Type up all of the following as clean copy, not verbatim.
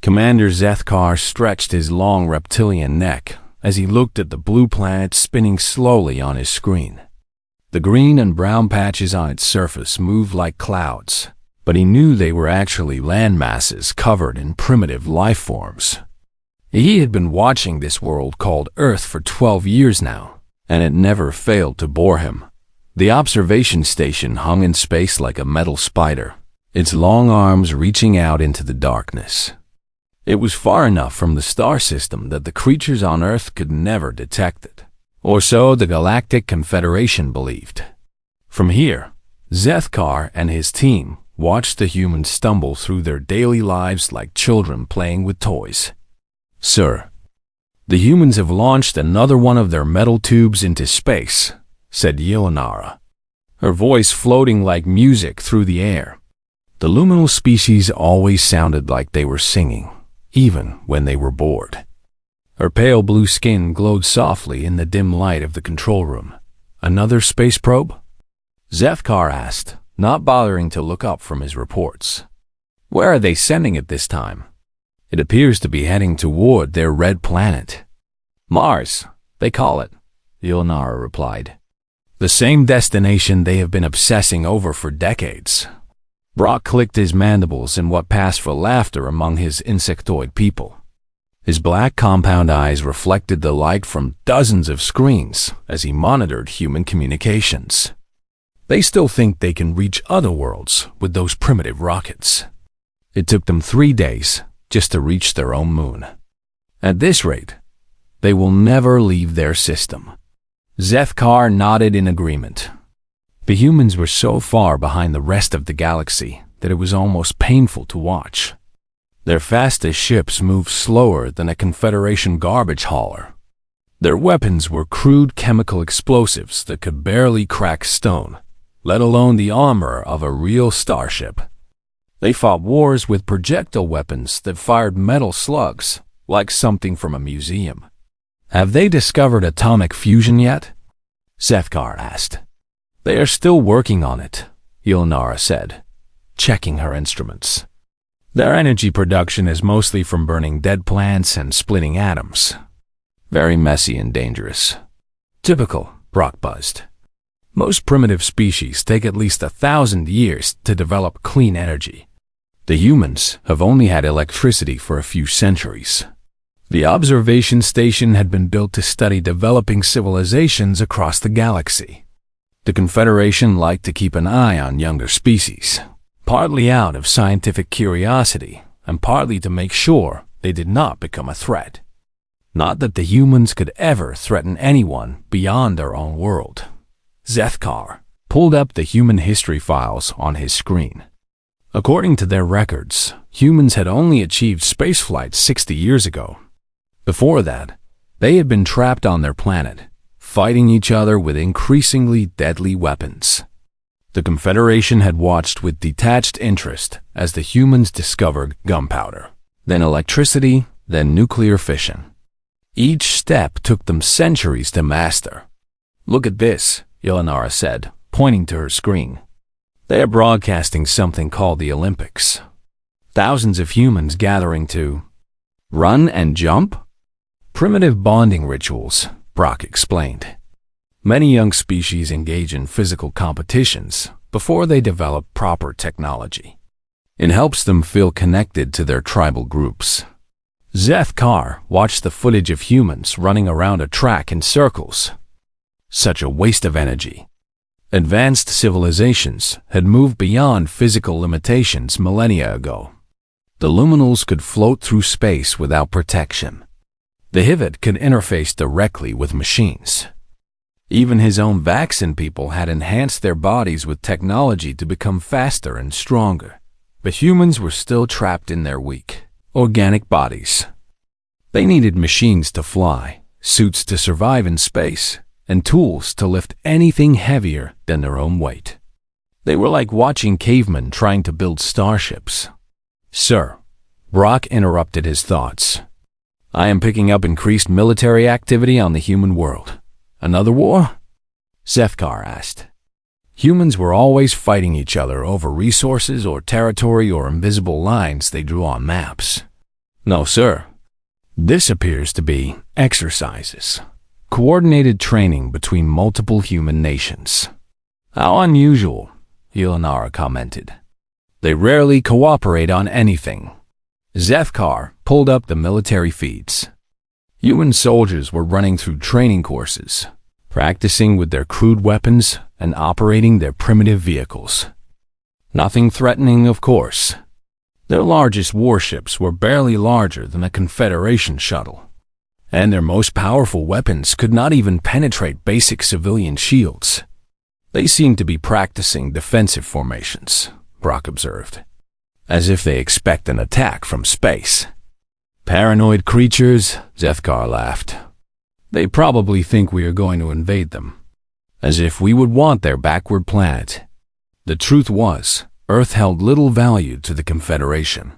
Commander Zethkar stretched his long reptilian neck as he looked at the blue planet spinning slowly on his screen. The green and brown patches on its surface moved like clouds, but he knew they were actually land masses covered in primitive life forms. He had been watching this world called Earth for 12 years now, and it never failed to bore him. The observation station hung in space like a metal spider, its long arms reaching out into the darkness. It was far enough from the star system that the creatures on Earth could never detect it, or so the Galactic Confederation believed. From here, Zethkar and his team watched the humans stumble through their daily lives like children playing with toys. "Sir, the humans have launched another one of their metal tubes into space," said Yelenara, her voice floating like music through the air. The luminal species always sounded like they were singing, even when they were bored. Her pale blue skin glowed softly in the dim light of the control room. "Another space probe?" Zethkar asked, not bothering to look up from his reports. "Where are they sending it this time?" "It appears to be heading toward their red planet." "Mars, they call it," Yelenara replied. "The same destination they have been obsessing over for decades." Brock clicked his mandibles in what passed for laughter among his insectoid people. His black compound eyes reflected the light from dozens of screens as he monitored human communications. They still think they can reach other worlds with those primitive rockets. It took them 3 days just to reach their own moon. At this rate, they will never leave their system. Zethkar nodded in agreement. The humans were so far behind the rest of the galaxy that it was almost painful to watch. Their fastest ships moved slower than a Confederation garbage hauler. Their weapons were crude chemical explosives that could barely crack stone, let alone the armor of a real starship. They fought wars with projectile weapons that fired metal slugs, like something from a museum. "Have they discovered atomic fusion yet?" Zethkar asked. "They are still working on it," Yelenara said, checking her instruments. "Their energy production is mostly from burning dead plants and splitting atoms. Very messy and dangerous." "Typical," Brock buzzed. "Most primitive species take at least 1,000 years to develop clean energy. The humans have only had electricity for a few centuries." The observation station had been built to study developing civilizations across the galaxy. The Confederation liked to keep an eye on younger species, partly out of scientific curiosity and partly to make sure they did not become a threat. Not that the humans could ever threaten anyone beyond their own world. Zethkar pulled up the human history files on his screen. According to their records, humans had only achieved spaceflight 60 years ago. Before that, they had been trapped on their planet, fighting each other with increasingly deadly weapons. The Confederation had watched with detached interest as the humans discovered gunpowder, then electricity, then nuclear fission. Each step took them centuries to master. "Look at this," Yelenara said, pointing to her screen. "They are broadcasting something called the Olympics. Thousands of humans gathering to run and jump? Primitive bonding rituals," Brock explained. "Many young species engage in physical competitions before they develop proper technology. It helps them feel connected to their tribal groups." Zethkar watched the footage of humans running around a track in circles. Such a waste of energy. Advanced civilizations had moved beyond physical limitations millennia ago. The luminals could float through space without protection. The Hivet could interface directly with machines. Even his own vaccine people had enhanced their bodies with technology to become faster and stronger, but humans were still trapped in their weak, organic bodies. They needed machines to fly, suits to survive in space, and tools to lift anything heavier than their own weight. They were like watching cavemen trying to build starships. "Sir," Brock interrupted his thoughts. "I am picking up increased military activity on the human world. Another war?" Zethkar asked. Humans were always fighting each other over resources or territory or invisible lines they drew on maps. No, sir. This appears to be exercises. Coordinated training between multiple human nations. How unusual, Yelanara commented. They rarely cooperate on anything. Zethkar pulled up the military feeds. Human soldiers were running through training courses, practicing with their crude weapons and operating their primitive vehicles. Nothing threatening, of course. Their largest warships were barely larger than a Confederation shuttle, and their most powerful weapons could not even penetrate basic civilian shields. They seemed to be practicing defensive formations, Brock observed, as if they expect an attack from space. Paranoid creatures, Zethkar laughed. They probably think we are going to invade them, as if we would want their backward planet. The truth was, Earth held little value to the Confederation.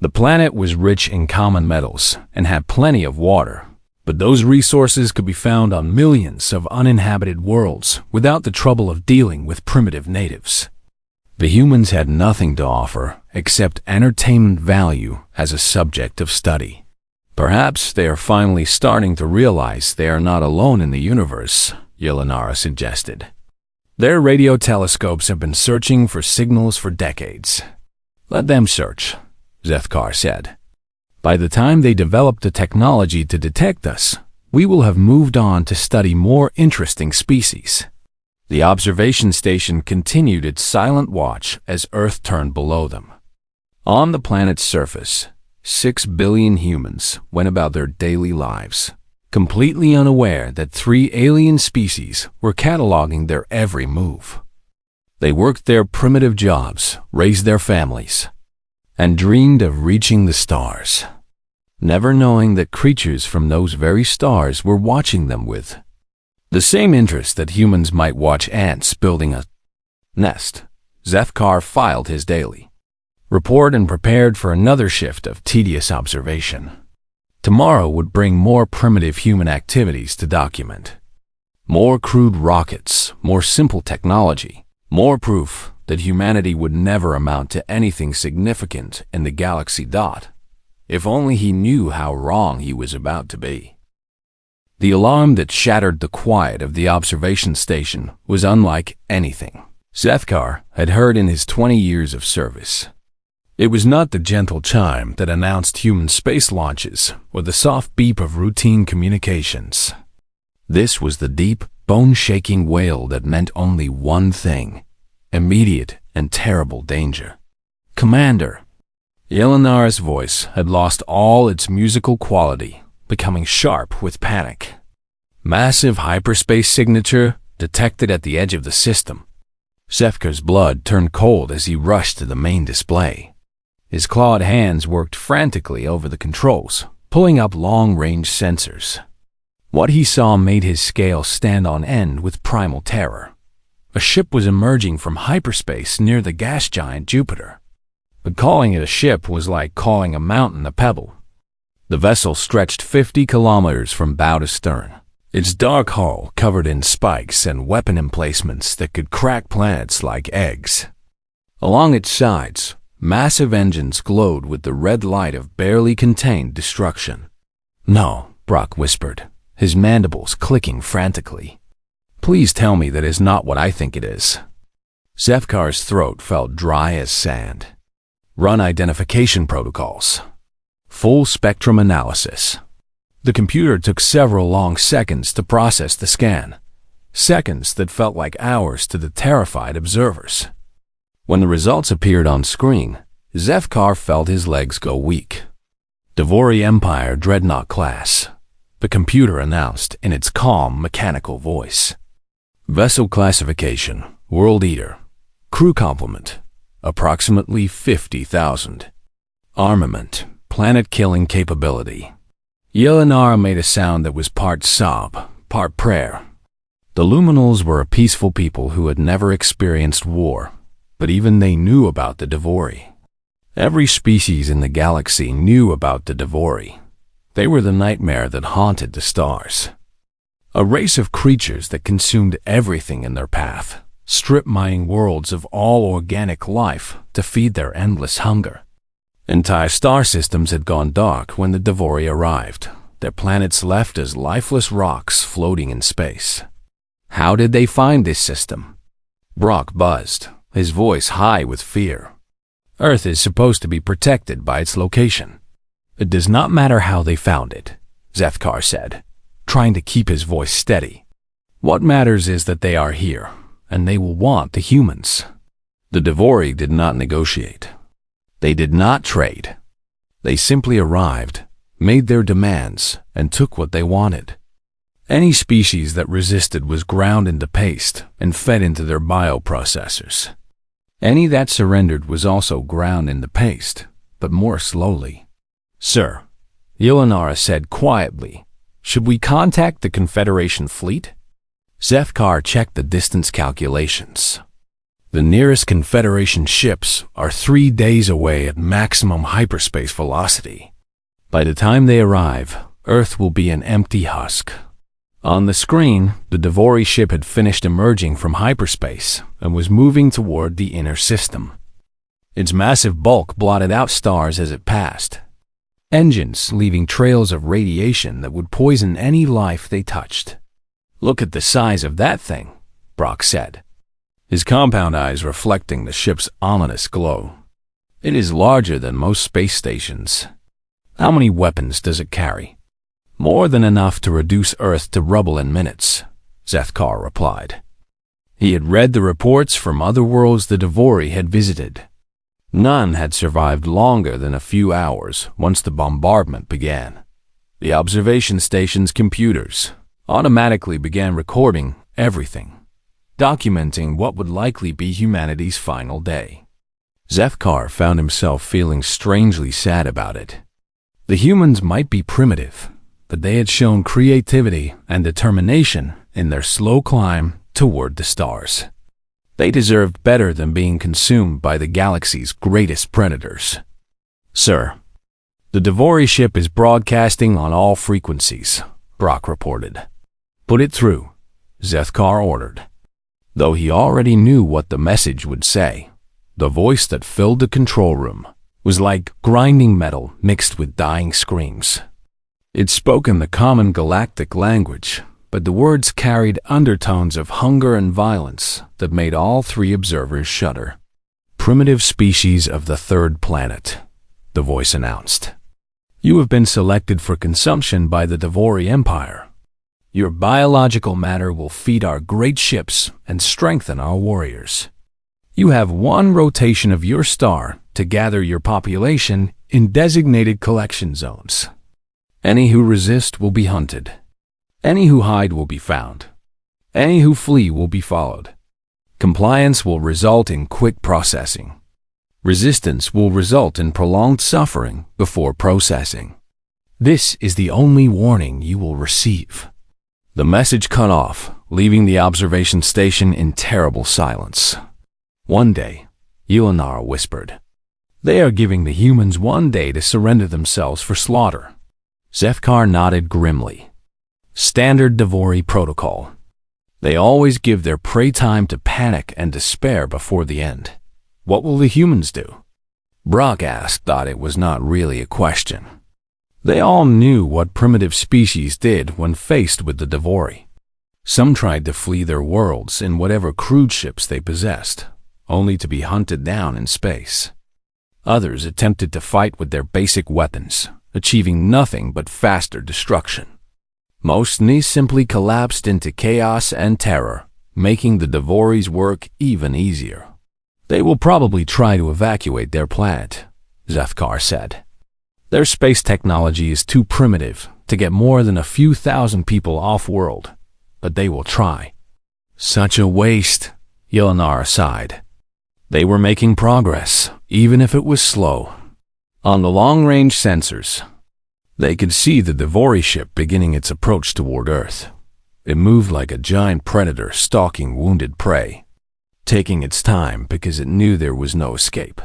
The planet was rich in common metals and had plenty of water, but those resources could be found on millions of uninhabited worlds without the trouble of dealing with primitive natives. The humans had nothing to offer except entertainment value as a subject of study. Perhaps they are finally starting to realize they are not alone in the universe, Yelanara suggested. Their radio telescopes have been searching for signals for decades. Let them search, Zethkar said. By the time they develop the technology to detect us, we will have moved on to study more interesting species. The observation station continued its silent watch as Earth turned below them. On the planet's surface, 6 billion humans went about their daily lives, completely unaware that 3 alien species were cataloging their every move. They worked their primitive jobs, raised their families, and dreamed of reaching the stars, never knowing that creatures from those very stars were watching them with the same interest that humans might watch ants building a nest. Zethkar filed his daily report and prepared for another shift of tedious observation. Tomorrow would bring more primitive human activities to document. More crude rockets, more simple technology, more proof that humanity would never amount to anything significant in the galaxy. If only he knew how wrong he was about to be. The alarm that shattered the quiet of the observation station was unlike anything Zethkar had heard in his 20 years of service. It was not the gentle chime that announced human space launches or the soft beep of routine communications. This was the deep, bone-shaking wail that meant only one thing: immediate and terrible danger. "Commander!" Yelanara's voice had lost all its musical quality, becoming sharp with panic. Massive hyperspace signature detected at the edge of the system. Zethkar's blood turned cold as he rushed to the main display. His clawed hands worked frantically over the controls, pulling up long-range sensors. What he saw made his scale stand on end with primal terror. A ship was emerging from hyperspace near the gas giant Jupiter. But calling it a ship was like calling a mountain a pebble. The vessel stretched 50 kilometers from bow to stern, its dark hull covered in spikes and weapon emplacements that could crack planets like eggs. Along its sides, massive engines glowed with the red light of barely contained destruction. "No," Brock whispered, his mandibles clicking frantically. "Please tell me that is not what I think it is." Zethkar's throat felt dry as sand. "Run identification protocols. Full spectrum analysis." The computer took several long seconds to process the scan, seconds that felt like hours to the terrified observers. When the results appeared on screen, Zethkar felt his legs go weak. "Devori Empire Dreadnought Class," the computer announced in its calm, mechanical voice. "Vessel classification, World Eater. Crew complement, approximately 50,000. Armament, planet-killing capability." Yelanara made a sound that was part sob, part prayer. The Luminals were a peaceful people who had never experienced war, but even they knew about the Devori. Every species in the galaxy knew about the Devori. They were the nightmare that haunted the stars. A race of creatures that consumed everything in their path, strip-mining worlds of all organic life to feed their endless hunger. Entire star systems had gone dark when the Devori arrived, their planets left as lifeless rocks floating in space. How did they find this system? Brock buzzed, his voice high with fear. Earth is supposed to be protected by its location. It does not matter how they found it, Zethkar said, trying to keep his voice steady. What matters is that they are here, and they will want the humans. The Devori did not negotiate. They did not trade. They simply arrived, made their demands, and took what they wanted. Any species that resisted was ground into paste and fed into their bioprocessors. Any that surrendered was also ground into paste, but more slowly. Sir, Yelanara said quietly, should we contact the Confederation fleet? Zethkar checked the distance calculations. The nearest Confederation ships are 3 days away at maximum hyperspace velocity. By the time they arrive, Earth will be an empty husk. On the screen, the Devori ship had finished emerging from hyperspace and was moving toward the inner system. Its massive bulk blotted out stars as it passed, engines leaving trails of radiation that would poison any life they touched. Look at the size of that thing, Brock said, his compound eyes reflecting the ship's ominous glow. It is larger than most space stations. How many weapons does it carry? More than enough to reduce Earth to rubble in minutes, Zethkar replied. He had read the reports from other worlds the Devori had visited. None had survived longer than a few hours once the bombardment began. The observation station's computers automatically began recording everything, documenting what would likely be humanity's final day. Zethkar found himself feeling strangely sad about it. The humans might be primitive, but they had shown creativity and determination in their slow climb toward the stars. They deserved better than being consumed by the galaxy's greatest predators. Sir, the Devori ship is broadcasting on all frequencies, Brock reported. Put it through, Zethkar ordered. Though he already knew what the message would say, the voice that filled the control room was like grinding metal mixed with dying screams. It spoke in the common galactic language, but the words carried undertones of hunger and violence that made all three observers shudder. Primitive species of the third planet, the voice announced. You have been selected for consumption by the Devori Empire. Your biological matter will feed our great ships and strengthen our warriors. You have one rotation of your star to gather your population in designated collection zones. Any who resist will be hunted. Any who hide will be found. Any who flee will be followed. Compliance will result in quick processing. Resistance will result in prolonged suffering before processing. This is the only warning you will receive. The message cut off, leaving the observation station in terrible silence. One day, Yelanara whispered, "They are giving the humans 1 day to surrender themselves for slaughter." Zethkar nodded grimly. Standard Devori protocol. They always give their prey time to panic and despair before the end. What will the humans do? Brock thought it was not really a question. They all knew what primitive species did when faced with the Devori. Some tried to flee their worlds in whatever crude ships they possessed, only to be hunted down in space. Others attempted to fight with their basic weapons, achieving nothing but faster destruction. Most simply collapsed into chaos and terror, making the Devori's work even easier. They will probably try to evacuate their planet, Zethkar said. Their space technology is too primitive to get more than a few thousand people off-world, but they will try. Such a waste, Yelanara sighed. They were making progress, even if it was slow. On the long-range sensors, they could see the Devori ship beginning its approach toward Earth. It moved like a giant predator stalking wounded prey, taking its time because it knew there was no escape.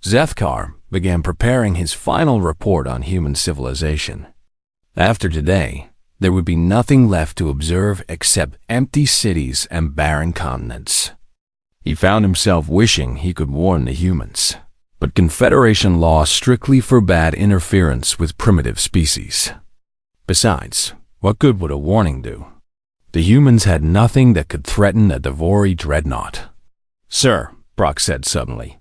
Zethkar began preparing his final report on human civilization. After today, there would be nothing left to observe except empty cities and barren continents. He found himself wishing he could warn the humans, but Confederation law strictly forbade interference with primitive species. Besides, what good would a warning do? The humans had nothing that could threaten a Devori dreadnought. "Sir," Brock said suddenly,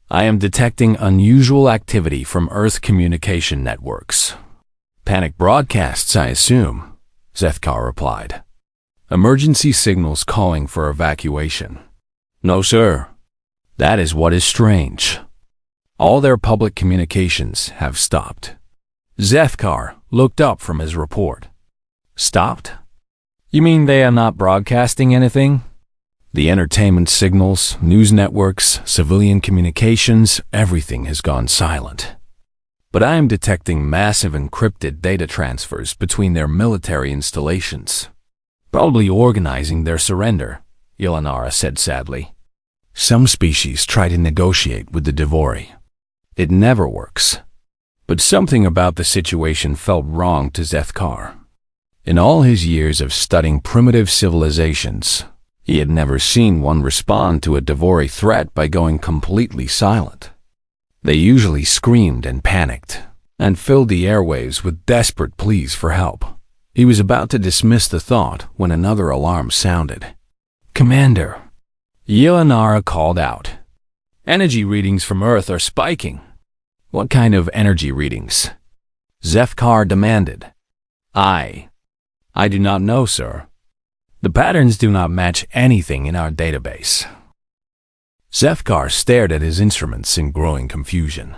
"I am detecting unusual activity from Earth communication networks." "Panic broadcasts, I assume," Zethkar replied. "Emergency signals calling for evacuation." "No, sir. That is what is strange. All their public communications have stopped." Zethkar looked up from his report. "Stopped? You mean they are not broadcasting anything?" "The entertainment signals, news networks, civilian communications, everything has gone silent. But I am detecting massive encrypted data transfers between their military installations, probably organizing their surrender," Yelanara said sadly. "Some species try to negotiate with the Devori. It never works." But something about the situation felt wrong to Zethkar. In all his years of studying primitive civilizations, he had never seen one respond to a Devori threat by going completely silent. They usually screamed and panicked, and filled the airwaves with desperate pleas for help. He was about to dismiss the thought when another alarm sounded. "Commander," Yelanara called out, "energy readings from Earth are spiking." "What kind of energy readings?" Zethkar demanded. I do not know, sir. The patterns do not match anything in our database." Zethkar stared at his instruments in growing confusion.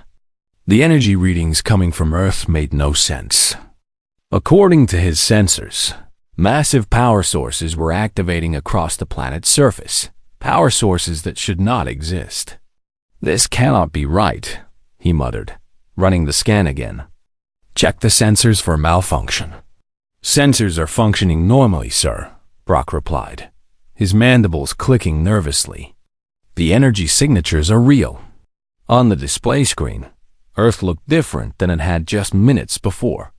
The energy readings coming from Earth made no sense. According to his sensors, massive power sources were activating across the planet's surface, power sources that should not exist. "This cannot be right," he muttered, running the scan again. "Check the sensors for malfunction." "Sensors are functioning normally, sir," Brock replied, his mandibles clicking nervously. "The energy signatures are real." On the display screen, Earth looked different than it had just minutes before.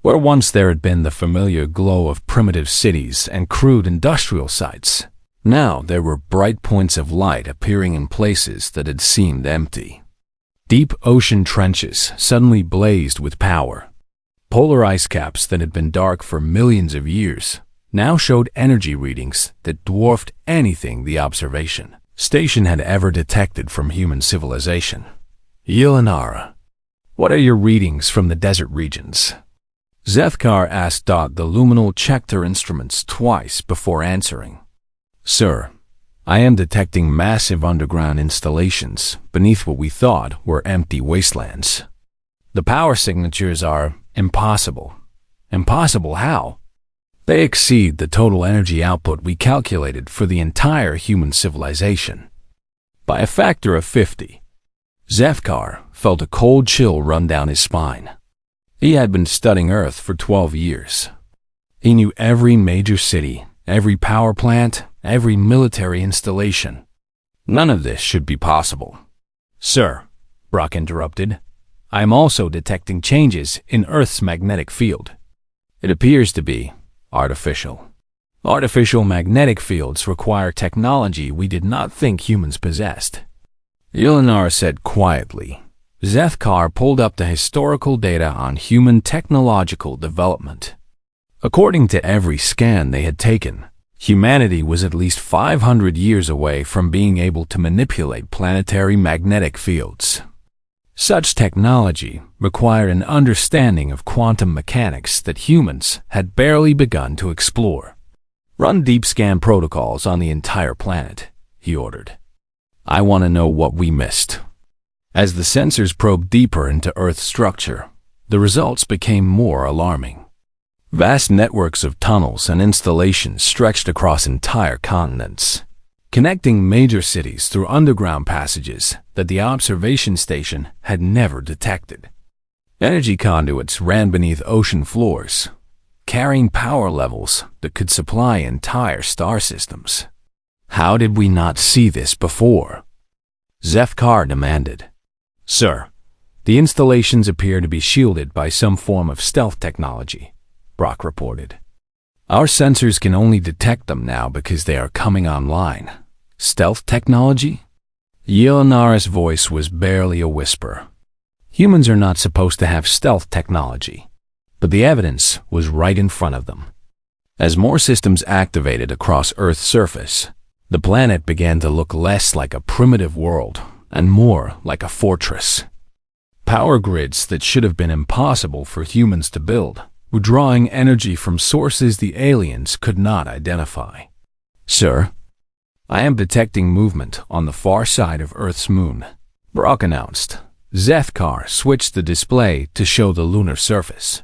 Where once there had been the familiar glow of primitive cities and crude industrial sites, now there were bright points of light appearing in places that had seemed empty. Deep ocean trenches suddenly blazed with power. Polar ice caps that had been dark for millions of years now showed energy readings that dwarfed anything the observation station had ever detected from human civilization. "Yelanara, what are your readings from the desert regions?" Zethkar asked. The luminal checked her instruments twice before answering. "Sir, I am detecting massive underground installations beneath what we thought were empty wastelands. The power signatures are impossible." "Impossible how?" "They exceed the total energy output we calculated for the entire human civilization by a factor of 50. Zethkar felt a cold chill run down his spine. He had been studying Earth for 12 years. He knew every major city, every power plant, every military installation. None of this should be possible. "Sir," Brock interrupted, "I am also detecting changes in Earth's magnetic field. It appears to be artificial. Artificial magnetic fields require technology we did not think humans possessed." Yelanara said quietly. Zethkar pulled up the historical data on human technological development. According to every scan they had taken, humanity was at least 500 years away from being able to manipulate planetary magnetic fields. Such technology required an understanding of quantum mechanics that humans had barely begun to explore. "Run deep scan protocols on the entire planet," he ordered. "I want to know what we missed." As the sensors probed deeper into Earth's structure, the results became more alarming. Vast networks of tunnels and installations stretched across entire continents, connecting major cities through underground passages that the observation station had never detected. Energy conduits ran beneath ocean floors, carrying power levels that could supply entire star systems. "How did we not see this before?" Zethkar demanded. "Sir, the installations appear to be shielded by some form of stealth technology," Brock reported. "Our sensors can only detect them now because they are coming online." "Stealth technology?" Yelinara's voice was barely a whisper. Humans are not supposed to have stealth technology, but the evidence was right in front of them. As more systems activated across Earth's surface, the planet began to look less like a primitive world and more like a fortress. Power grids that should have been impossible for humans to build were drawing energy from sources the aliens could not identify. "Sir, I am detecting movement on the far side of Earth's moon," Brock announced. Zethkar switched the display to show the lunar surface.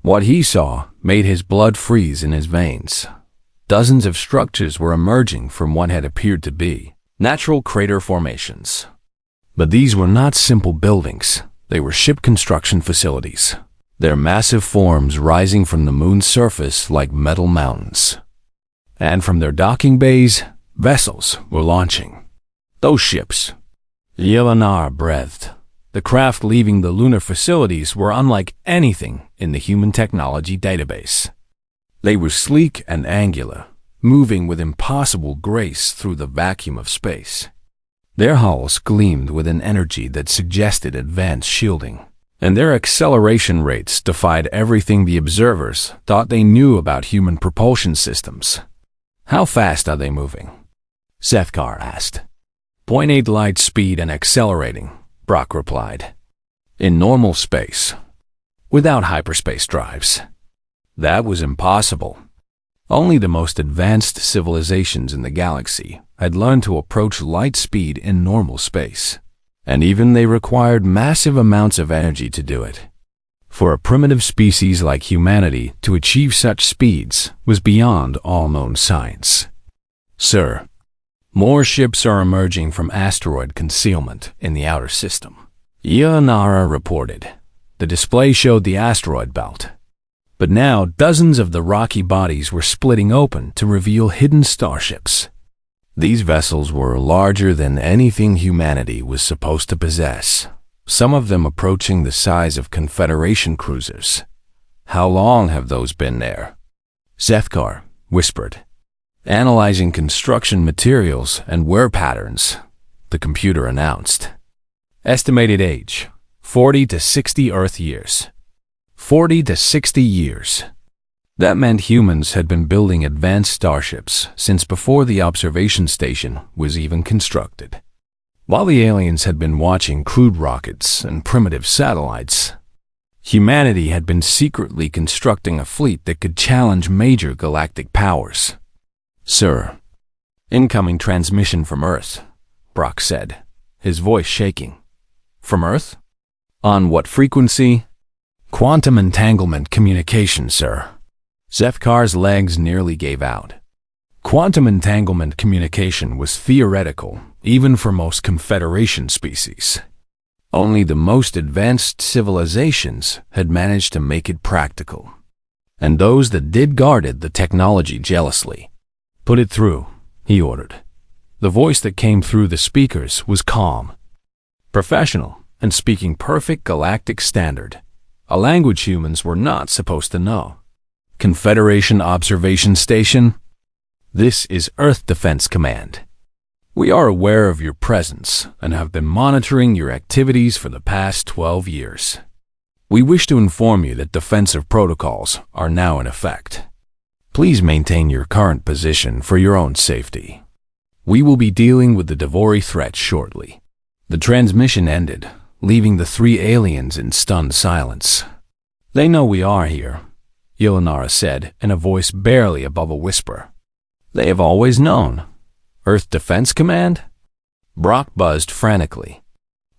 What he saw made his blood freeze in his veins. Dozens of structures were emerging from what had appeared to be natural crater formations. But these were not simple buildings. They were ship construction facilities, their massive forms rising from the moon's surface like metal mountains. And from their docking bays, vessels were launching. Those ships. Yelinar breathed. The craft leaving the lunar facilities were unlike anything in the human technology database. They were sleek and angular, moving with impossible grace through the vacuum of space. Their hulls gleamed with an energy that suggested advanced shielding, and their acceleration rates defied everything the observers thought they knew about human propulsion systems. "How fast are they moving?" Zethkar asked. "0.8 light speed and accelerating," Brock replied. "In normal space, without hyperspace drives." That was impossible. Only the most advanced civilizations in the galaxy had learned to approach light speed in normal space, and even they required massive amounts of energy to do it. For a primitive species like humanity to achieve such speeds was beyond all known science. "Sir, more ships are emerging from asteroid concealment in the outer system," Yelinara reported. The display showed the asteroid belt. But now dozens of the rocky bodies were splitting open to reveal hidden starships. These vessels were larger than anything humanity was supposed to possess, some of them approaching the size of Confederation cruisers. "How long have those been there?" Zethkar whispered. "Analyzing construction materials and wear patterns," the computer announced. "Estimated age, 40 to 60 Earth years." 40 to 60 years. That meant humans had been building advanced starships since before the observation station was even constructed. While the aliens had been watching crude rockets and primitive satellites, humanity had been secretly constructing a fleet that could challenge major galactic powers. "Sir, incoming transmission from Earth," Brock said, his voice shaking. "From Earth? On what frequency?" "Quantum entanglement communication, sir." Zethkar's legs nearly gave out. Quantum entanglement communication was theoretical, even for most Confederation species. Only the most advanced civilizations had managed to make it practical. And those that did guarded the technology jealously. "Put it through," he ordered. The voice that came through the speakers was calm, professional, and speaking perfect galactic standard, a language humans were not supposed to know. "Confederation Observation Station, this is Earth Defense Command. We are aware of your presence and have been monitoring your activities for the past 12 years. We wish to inform you that defensive protocols are now in effect. Please maintain your current position for your own safety. We will be dealing with the Devori threat shortly." The transmission ended, leaving the three aliens in stunned silence. "They know we are here," Yelinara said in a voice barely above a whisper. "They have always known. Earth Defense Command?" Brock buzzed frantically.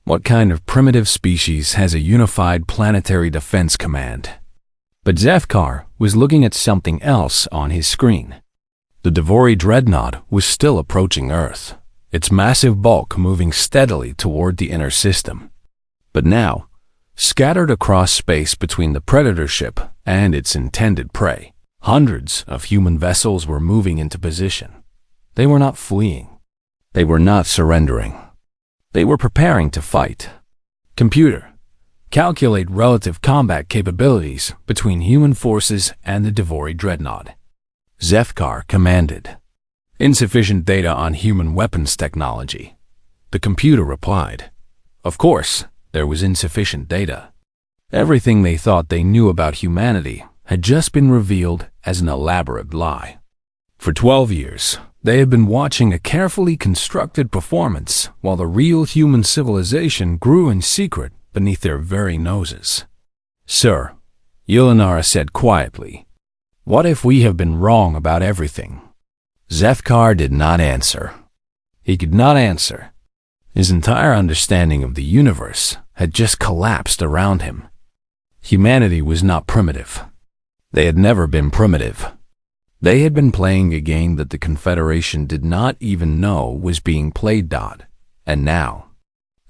What kind of primitive species has a unified planetary defense command? But Zethkar was looking at something else on his screen. The Devori dreadnought was still approaching Earth, its massive bulk moving steadily toward the inner system. But now, scattered across space between the Predator ship and its intended prey, hundreds of human vessels were moving into position. They were not fleeing. They were not surrendering. They were preparing to fight. "Computer, calculate relative combat capabilities between human forces and the Devori dreadnought," Zethkar commanded. "Insufficient data on human weapons technology. the computer replied. Of course, there was insufficient data. Everything they thought they knew about humanity had just been revealed as an elaborate lie. For 12 years, they had been watching a carefully constructed performance while the real human civilization grew in secret beneath their very noses. Sir, Yulinara said quietly, what if we have been wrong about everything? Zethkar did not answer. He could not answer. His entire understanding of the universe had just collapsed around him. Humanity was not primitive. They had never been primitive. They had been playing a game that the Confederation did not even know was being played. And now,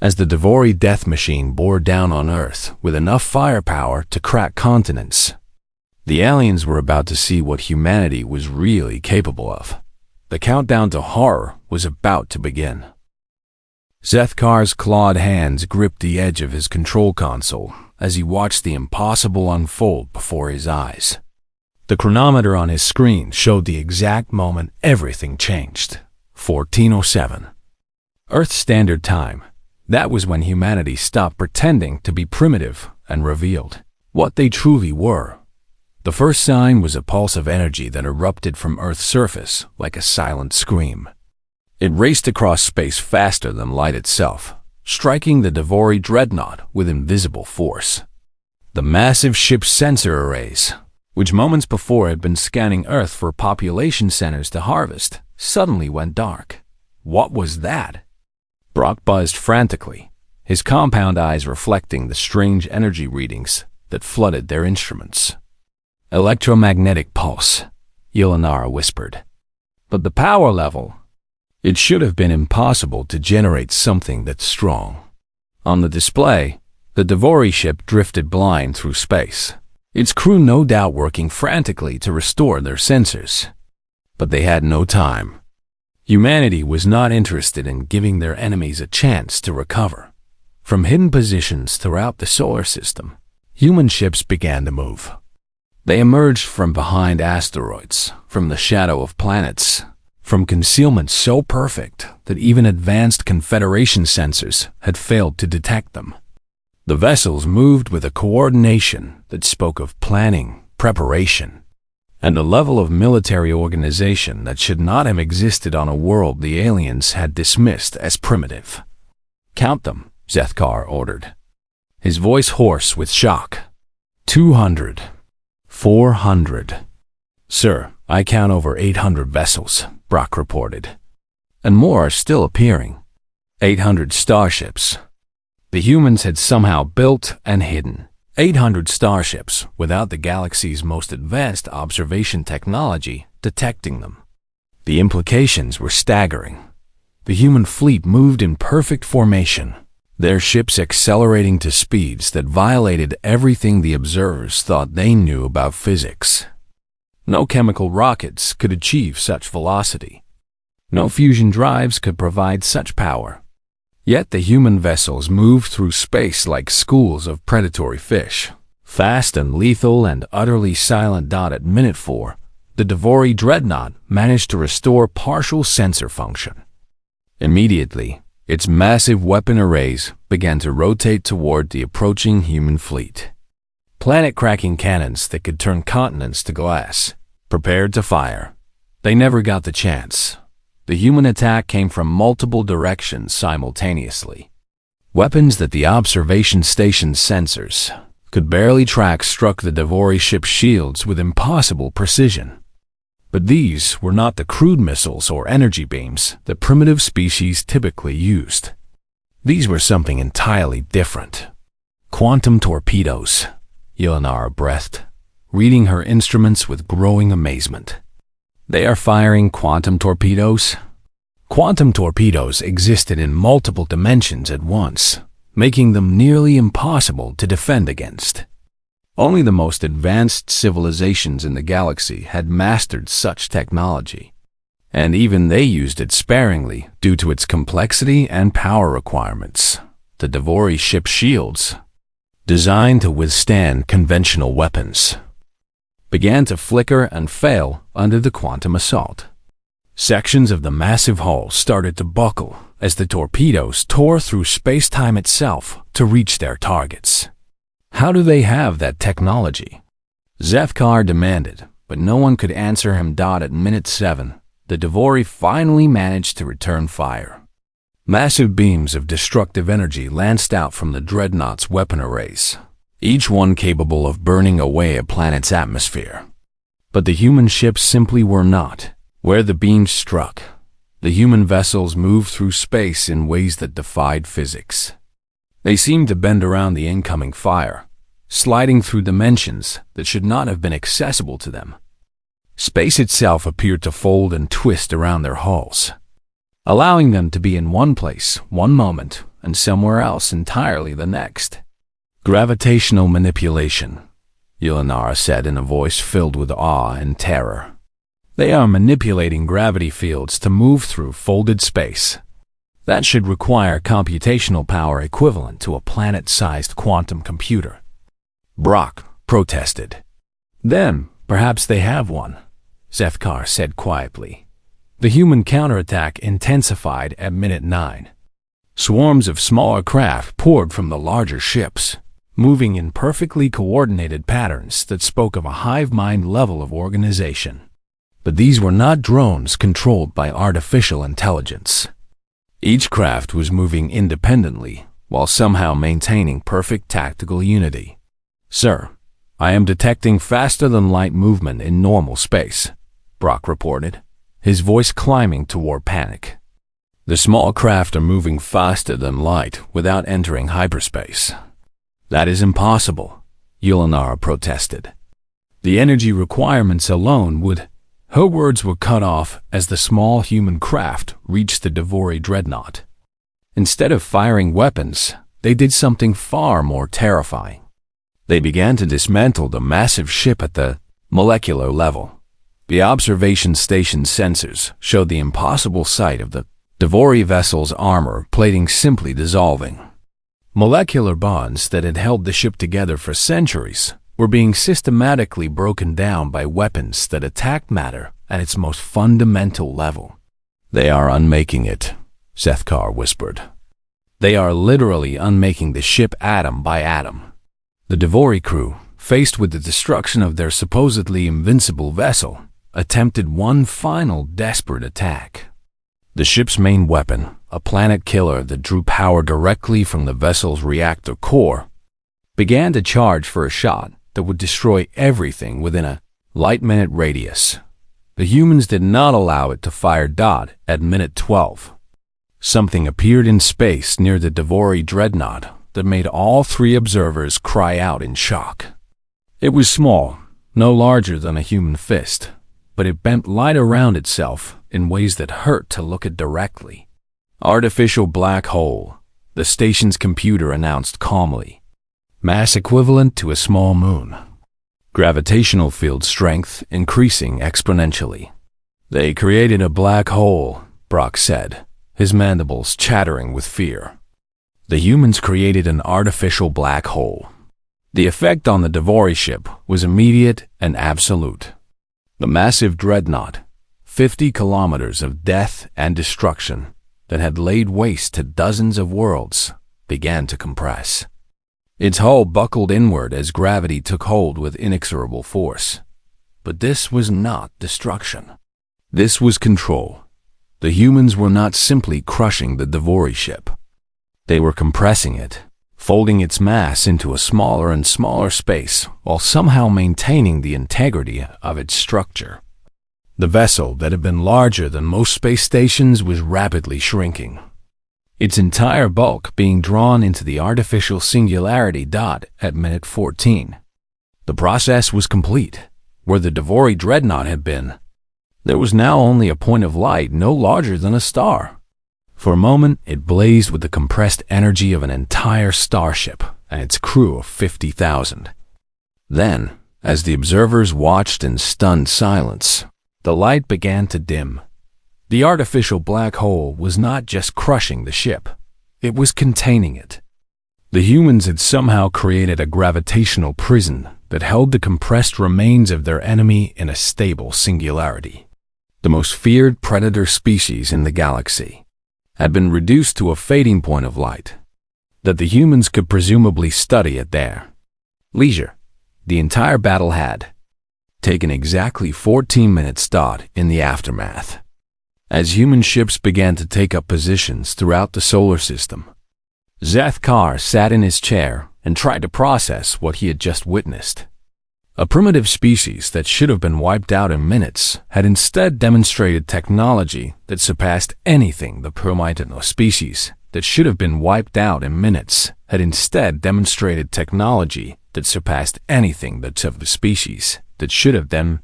as the Devori death machine bore down on Earth with enough firepower to crack continents, the aliens were about to see what humanity was really capable of. The countdown to horror was about to begin. Zethkar's clawed hands gripped the edge of his control console as he watched the impossible unfold before his eyes. The chronometer on his screen showed the exact moment everything changed. 1407. Earth Standard Time. That was when humanity stopped pretending to be primitive and revealed what they truly were. The first sign was a pulse of energy that erupted from Earth's surface like a silent scream. It raced across space faster than light itself, striking the Devori dreadnought with invisible force. The massive ship's sensor arrays, which moments before had been scanning Earth for population centers to harvest, suddenly went dark. What was that? Brock buzzed frantically, his compound eyes reflecting the strange energy readings that flooded their instruments. Electromagnetic pulse, Yulinara whispered. But the power level... It should have been impossible to generate something that strong. On the display, the Devori ship drifted blind through space, its crew no doubt working frantically to restore their sensors. But they had no time. Humanity was not interested in giving their enemies a chance to recover. From hidden positions throughout the solar system, human ships began to move. They emerged from behind asteroids, from the shadow of planets, from concealment so perfect that even advanced Confederation sensors had failed to detect them. The vessels moved with a coordination that spoke of planning, preparation, and a level of military organization that should not have existed on a world the aliens had dismissed as primitive. Count them, Zethkar ordered, his voice hoarse with shock. 200. 400. Sir, I count over 800 vessels, Brock reported. And more are still appearing. 800 starships. The humans had somehow built and hidden 800 starships without the galaxy's most advanced observation technology detecting them. The implications were staggering. The human fleet moved in perfect formation, their ships accelerating to speeds that violated everything the observers thought they knew about physics. No chemical rockets could achieve such velocity. No fusion drives could provide such power. Yet the human vessels moved through space like schools of predatory fish, fast and lethal and utterly silent. At minute 4, the Devori dreadnought managed to restore partial sensor function. Immediately, its massive weapon arrays began to rotate toward the approaching human fleet. Planet-cracking cannons that could turn continents to glass, prepared to fire. They never got the chance. The human attack came from multiple directions simultaneously. Weapons that the observation station's sensors could barely track struck the Devori ship's shields with impossible precision. But these were not the crude missiles or energy beams that primitive species typically used. These were something entirely different. Quantum torpedoes, Yulinara breathed, reading her instruments with growing amazement. They are firing quantum torpedoes? Quantum torpedoes existed in multiple dimensions at once, making them nearly impossible to defend against. Only the most advanced civilizations in the galaxy had mastered such technology, and even they used it sparingly due to its complexity and power requirements. The Devori ship's shields, designed to withstand conventional weapons, began to flicker and fail under the quantum assault. Sections of the massive hull started to buckle as the torpedoes tore through space-time itself to reach their targets. How do they have that technology? Zefkar demanded, but no one could answer him. At minute 7, the Devori finally managed to return fire. Massive beams of destructive energy lanced out from the dreadnought's weapon arrays, each one capable of burning away a planet's atmosphere. But the human ships simply were not. Where the beams struck, the human vessels moved through space in ways that defied physics. They seemed to bend around the incoming fire, sliding through dimensions that should not have been accessible to them. Space itself appeared to fold and twist around their hulls, allowing them to be in one place one moment and somewhere else entirely the next. Gravitational manipulation, Yulinara said in a voice filled with awe and terror. They are manipulating gravity fields to move through folded space. That should require computational power equivalent to a planet-sized quantum computer. Brock protested. Then, perhaps they have one, Zefkar said quietly. The human counterattack intensified at minute 9. Swarms of smaller craft poured from the larger ships, moving in perfectly coordinated patterns that spoke of a hive mind level of organization. But these were not drones controlled by artificial intelligence. Each craft was moving independently while somehow maintaining perfect tactical unity. "Sir, I am detecting faster-than-light movement in normal space," Brock reported, his voice climbing toward panic. "The small craft are moving faster than light without entering hyperspace." "That is impossible," Yulinara protested. "The energy requirements alone would—" Her words were cut off as the small human craft reached the Devori dreadnought. Instead of firing weapons, they did something far more terrifying. They began to dismantle the massive ship at the molecular level. The observation station sensors showed the impossible sight of the Devori vessel's armor plating simply dissolving. Molecular bonds that had held the ship together for centuries were being systematically broken down by weapons that attacked matter at its most fundamental level. "They are unmaking it," Zefkar whispered. "They are literally unmaking the ship atom by atom." The Devori crew, faced with the destruction of their supposedly invincible vessel, attempted one final desperate attack. The ship's main weapon, a planet killer that drew power directly from the vessel's reactor core, began to charge for a shot that would destroy everything within a light-minute radius. The humans did not allow it to fire. At minute 12, something appeared in space near the Devori dreadnought that made all 3 observers cry out in shock. It was small, no larger than a human fist, but it bent light around itself in ways that hurt to look at directly. "Artificial black hole," the station's computer announced calmly. "Mass equivalent to a small moon. Gravitational field strength increasing exponentially." "They created a black hole," Brock said, his mandibles chattering with fear. "The humans created an artificial black hole." The effect on the Devori ship was immediate and absolute. The massive dreadnought, 50 kilometers of death and destruction that had laid waste to dozens of worlds, began to compress. Its hull buckled inward as gravity took hold with inexorable force. But this was not destruction. This was control. The humans were not simply crushing the Devori ship. They were compressing it, folding its mass into a smaller and smaller space while somehow maintaining the integrity of its structure. The vessel that had been larger than most space stations was rapidly shrinking, its entire bulk being drawn into the artificial singularity. At minute 14, the process was complete. Where the Devori dreadnought had been, there was now only a point of light no larger than a star. For a moment, it blazed with the compressed energy of an entire starship and its crew of 50,000. Then, as the observers watched in stunned silence, the light began to dim. The artificial black hole was not just crushing the ship, it was containing it. The humans had somehow created a gravitational prison that held the compressed remains of their enemy in a stable singularity. the most feared predator species in the galaxy, had been reduced to a fading point of light, that the humans could presumably study at their leisure. The entire battle had taken exactly 14 minutes dot in the aftermath. As human ships began to take up positions throughout the solar system, Zethkar sat in his chair and tried to process what he had just witnessed. A primitive species that should have been wiped out in minutes had instead demonstrated technology that surpassed anything the primitive species that should have been wiped out in minutes had instead demonstrated technology that surpassed anything that of the species that should have been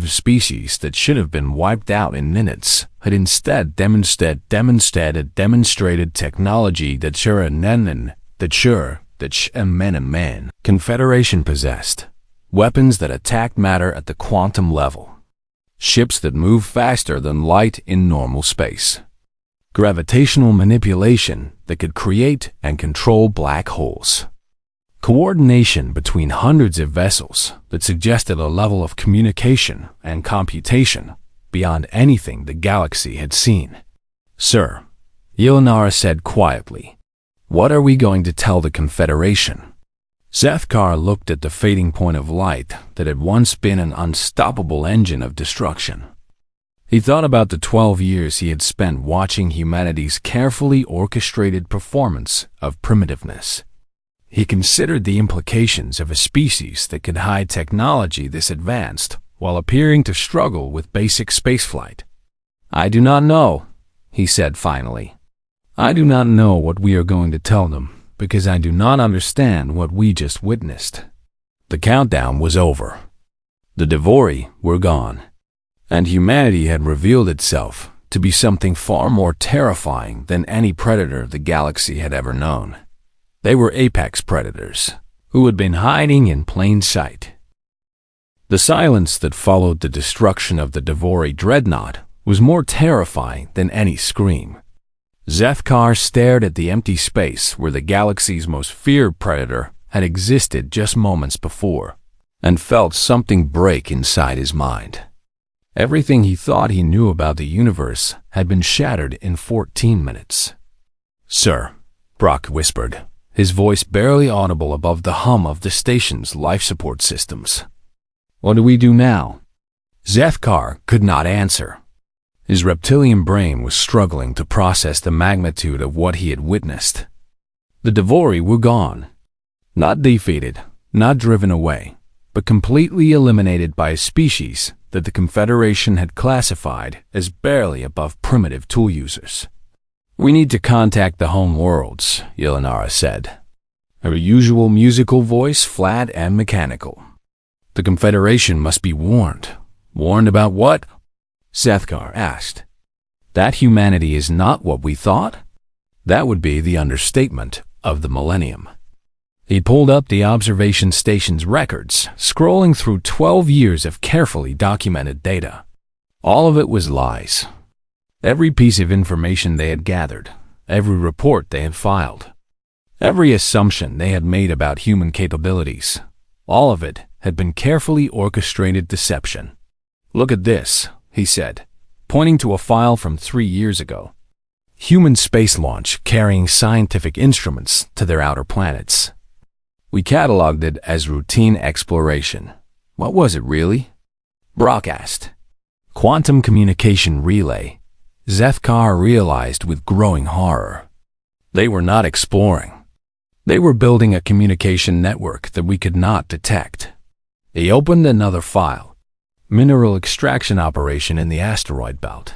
species that should have been wiped out in minutes had instead demonstrated technology that Confederation possessed. Weapons that attacked matter at the quantum level. Ships that move faster than light in normal space. Gravitational manipulation that could create and control black holes. Coordination between hundreds of vessels that suggested a level of communication and computation beyond anything the galaxy had seen. "Sir," Yelinara said quietly, "what are we going to tell the Confederation?" Zethkar looked at the fading point of light that had once been an unstoppable engine of destruction. He thought about the 12 years he had spent watching humanity's carefully orchestrated performance of primitiveness. He considered the implications of a species that could hide technology this advanced while appearing to struggle with basic spaceflight. "I do not know," he said finally. "I do not know what we are going to tell them, because I do not understand what we just witnessed." The countdown was over. The Devori were gone, and humanity had revealed itself to be something far more terrifying than any predator the galaxy had ever known. They were apex predators, who had been hiding in plain sight. The silence that followed the destruction of the Devori dreadnought was more terrifying than any scream. Zethkar stared at the empty space where the galaxy's most feared predator had existed just moments before, and felt something break inside his mind. Everything he thought he knew about the universe had been shattered in 14 minutes. "Sir," Brock whispered, his voice barely audible above the hum of the station's life support systems. "What do we do now?" Zethkar could not answer. His reptilian brain was struggling to process the magnitude of what he had witnessed. The Devori were gone. Not defeated, not driven away, but completely eliminated by a species that the Confederation had classified as barely above primitive tool users. "We need to contact the home worlds," Yelinara said, her usual musical voice flat and mechanical. "The Confederation must be warned." "Warned about what?" Zethkar asked. "That humanity is not what we thought?" That would be the understatement of the millennium. He pulled up the observation station's records, scrolling through 12 years of carefully documented data. All of it was lies. Every piece of information they had gathered, every report they had filed, every assumption they had made about human capabilities, all of it had been carefully orchestrated deception. "Look at this," he said, pointing to a file from 3 years ago. "Human space launch carrying scientific instruments to their outer planets. We cataloged it as routine exploration. What was it really?" Brock asked. "Quantum communication relay," Zethkar realized with growing horror. They were not exploring. They were building a communication network that we could not detect. He opened another file. "Mineral extraction operation in the asteroid belt.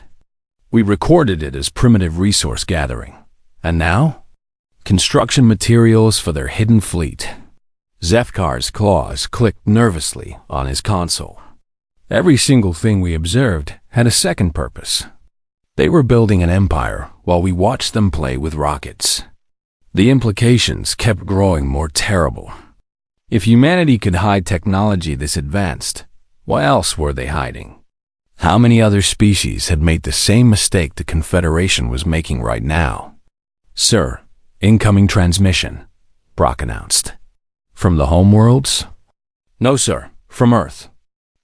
We recorded it as primitive resource gathering. And now? Construction materials for their hidden fleet." Zethkar's claws clicked nervously on his console. Every single thing we observed had a second purpose. They were building an empire while we watched them play with rockets. The implications kept growing more terrible. If humanity could hide technology this advanced, what else were they hiding? How many other species had made the same mistake the Confederation was making right now? "Sir, incoming transmission," Brock announced. "From the homeworlds?" "No, sir, from Earth."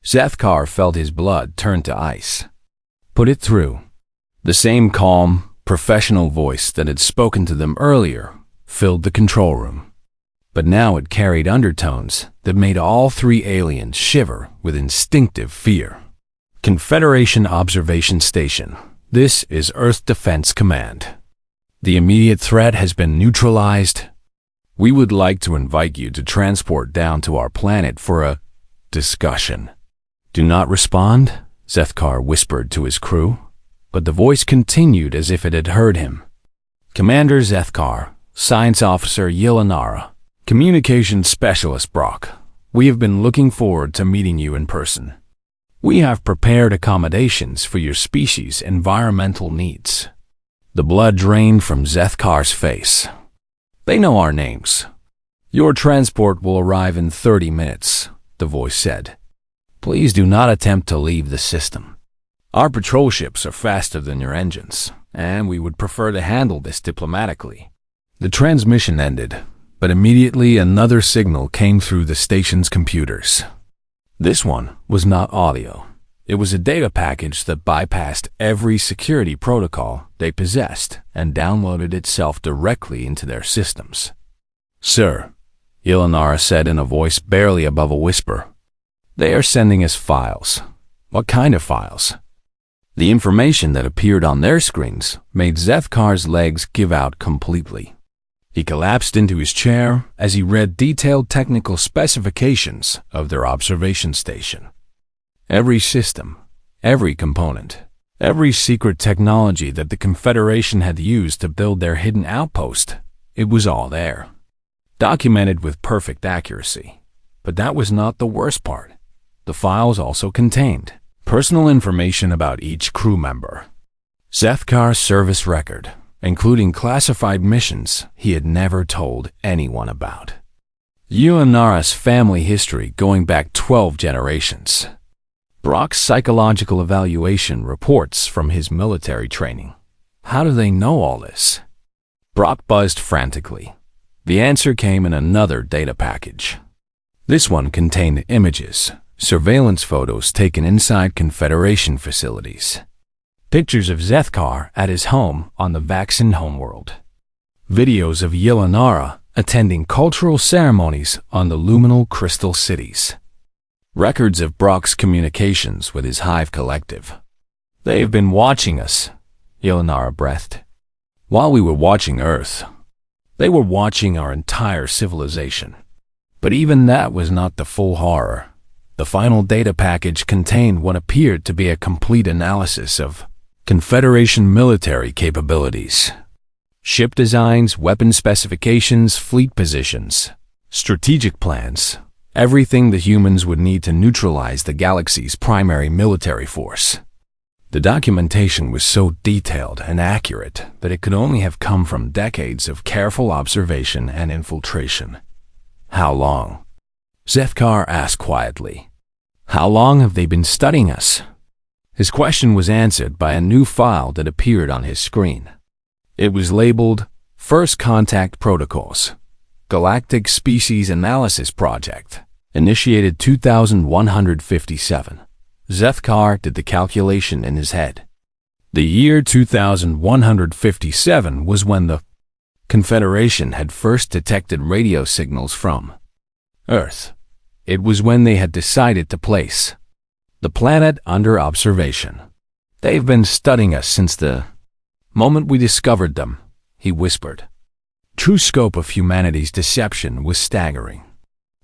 Zethkar felt his blood turn to ice. Put it through. The same calm, professional voice that had spoken to them earlier filled the control room. But now it carried undertones that made all three aliens shiver with instinctive fear. Confederation Observation Station. This is Earth Defense Command. The immediate threat has been neutralized. We would like to invite you to transport down to our planet for a discussion. Do not respond, Zethkar whispered to his crew, but the voice continued as if it had heard him. Commander Zethkar, Science Officer Yelanara, Communications Specialist Brock, we have been looking forward to meeting you in person. We have prepared accommodations for your species' environmental needs. The blood drained from Zethkar's face. They know our names. Your transport will arrive in 30 minutes, the voice said. Please do not attempt to leave the system. Our patrol ships are faster than your engines, and we would prefer to handle this diplomatically. The transmission ended, but immediately another signal came through the station's computers. This one was not audio. It was a data package that bypassed every security protocol they possessed and downloaded itself directly into their systems. Sir, Yelanara said in a voice barely above a whisper, they are sending us files. What kind of files? The information that appeared on their screens made Zethkar's legs give out completely. He collapsed into his chair as he read detailed technical specifications of their observation station. Every system, every component, every secret technology that the Confederation had used to build their hidden outpost, it was all there, documented with perfect accuracy. But that was not the worst part. The files also contained personal information about each crew member. Zethkar's service record, including classified missions he had never told anyone about. Yelanara's family history going back 12 generations. Brock's psychological evaluation reports from his military training. How do they know all this? Brock buzzed frantically. The answer came in another data package. This one contained images, surveillance photos taken inside Confederation facilities. Pictures of Zethkar at his home on the Vaxin homeworld. Videos of Yelanara attending cultural ceremonies on the luminal crystal cities. Records of Brock's communications with his hive collective. They have been watching us, Yelanara breathed. While we were watching Earth, they were watching our entire civilization. But even that was not the full horror. The final data package contained what appeared to be a complete analysis of Confederation military capabilities. Ship designs, weapon specifications, fleet positions, strategic plans, everything the humans would need to neutralize the galaxy's primary military force. The documentation was so detailed and accurate that it could only have come from decades of careful observation and infiltration. How long? Zethkar asked quietly. How long have they been studying us? His question was answered by a new file that appeared on his screen. It was labeled First Contact Protocols, Galactic Species Analysis Project, initiated 2157. Zethkar did the calculation in his head. The year 2157 was when the Confederation had first detected radio signals from Earth. It was when they had decided to place the planet under observation. They've been studying us since the moment we discovered them, he whispered. True scope of humanity's deception was staggering.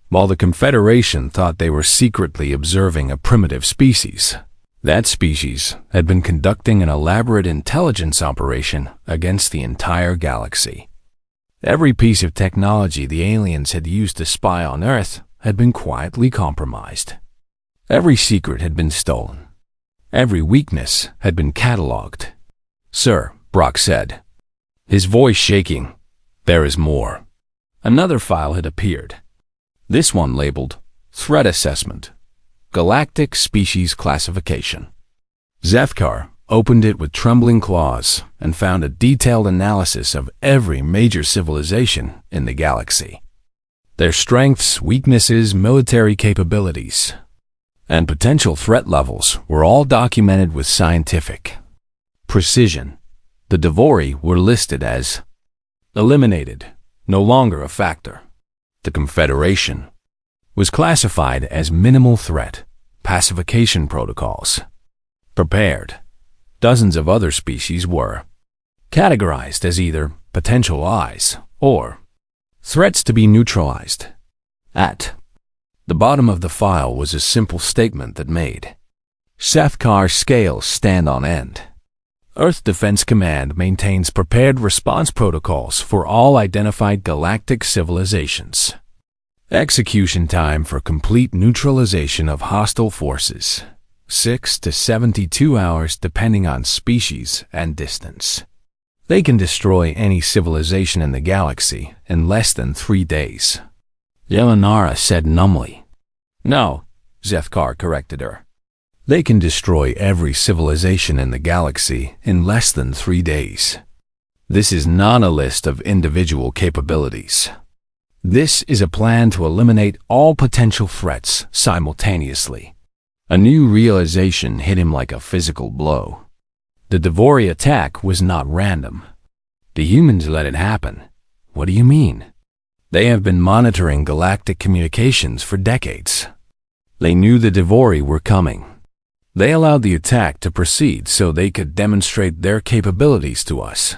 While the Confederation thought they were secretly observing a primitive species, that species had been conducting an elaborate intelligence operation against the entire galaxy. Every piece of technology the aliens had used to spy on Earth had been quietly compromised. Every secret had been stolen. Every weakness had been catalogued. Sir, Brock said, his voice shaking, there is more. Another file had appeared. This one labeled Threat Assessment, Galactic Species Classification. Zethkar opened it with trembling claws and found a detailed analysis of every major civilization in the galaxy. Their strengths, weaknesses, military capabilities. and potential threat levels were all documented with scientific precision. The Devori were listed as eliminated, no longer a factor. The Confederation was classified as minimal threat, pacification protocols prepared. Dozens of other species were categorized as either potential allies or threats to be neutralized. At the bottom of the file was a simple statement that made Sefkar's scales stand on end. Earth Defense Command maintains prepared response protocols for all identified galactic civilizations. Execution time for complete neutralization of hostile forces, 6 to 72 hours depending on species and distance. They can destroy any civilization in the galaxy in less than 3 days. Yelinara said numbly. No, Zethkar corrected her. They can destroy every civilization in the galaxy in less than 3 days. This is not a list of individual capabilities. This is a plan to eliminate all potential threats simultaneously. A new realization hit him like a physical blow. The Devori attack was not random. The humans let it happen. What do you mean? They have been monitoring galactic communications for decades. They knew the Devori were coming. They allowed the attack to proceed so they could demonstrate their capabilities to us.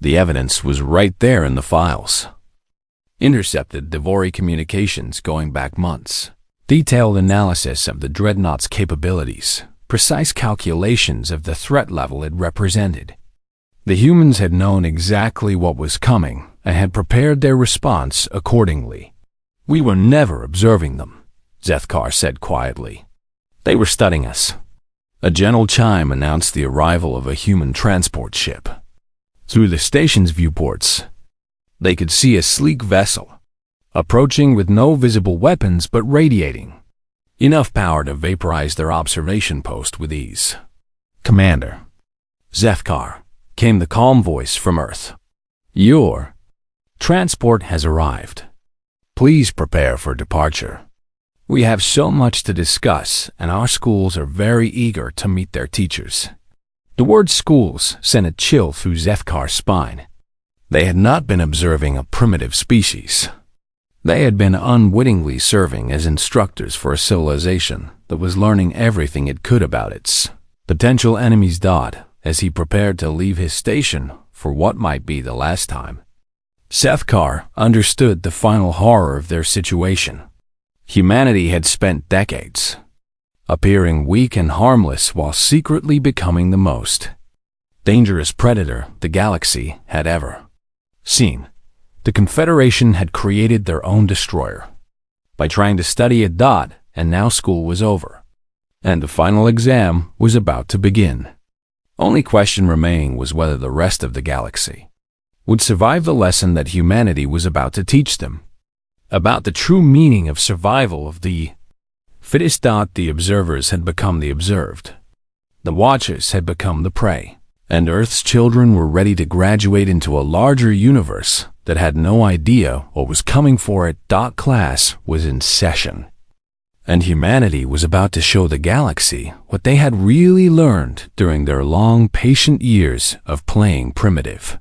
The evidence was right there in the files. Intercepted Devori communications going back months. Detailed analysis of the Dreadnought's capabilities. Precise calculations of the threat level it represented. The humans had known exactly what was coming and had prepared their response accordingly. We were never observing them, Zethkar said quietly. They were studying us. A gentle chime announced the arrival of a human transport ship. Through the station's viewports, they could see a sleek vessel, approaching with no visible weapons but radiating enough power to vaporize their observation post with ease. Commander Zethkar, came the calm voice from Earth. Your transport has arrived. Please prepare for departure. We have so much to discuss, and our schools are very eager to meet their teachers. The word schools sent a chill through Zethkar's spine. They had not been observing a primitive species. They had been unwittingly serving as instructors for a civilization that was learning everything it could about its potential enemies. As he prepared to leave his station for what might be the last time, Zethkar understood the final horror of their situation. Humanity had spent decades appearing weak and harmless while secretly becoming the most dangerous predator the galaxy had ever seen. The Confederation had created their own destroyer by trying to study it. And now school was over, and the final exam was about to begin. Only question remaining was whether the rest of the galaxy would survive the lesson that humanity was about to teach them. About the true meaning of survival of the fittest. The observers had become the observed. The watchers had become the prey. And Earth's children were ready to graduate into a larger universe that had no idea what was coming for it. Class was in session. And humanity was about to show the galaxy what they had really learned during their long, patient years of playing primitive.